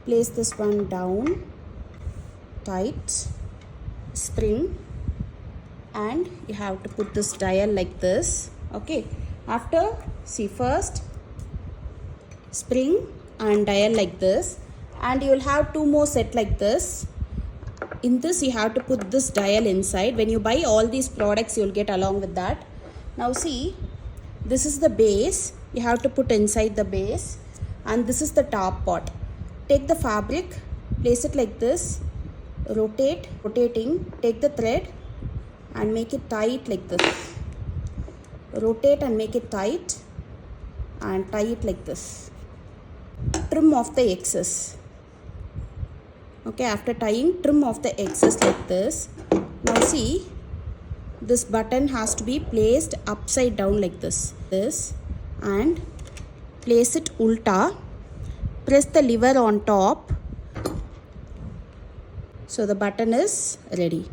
place this one down, tight, spring, and you have to put this dial like this. Okay, after, see, first spring and dial like this, and you will have two more set like this. In this you have to put this dial inside. When you buy all these products, you will get along with that. Now see, this is the base, you have to put inside the base, and this is the top part. Take the fabric, place it like this, rotating, take the thread and make it tight like this. Rotate and make it tight and tie it like this. Trim off the excess. Okay, after tying, trim off the excess like this. Now see, this button has to be placed upside down like this, and place it ulta. Press the lever on top. So the button is ready.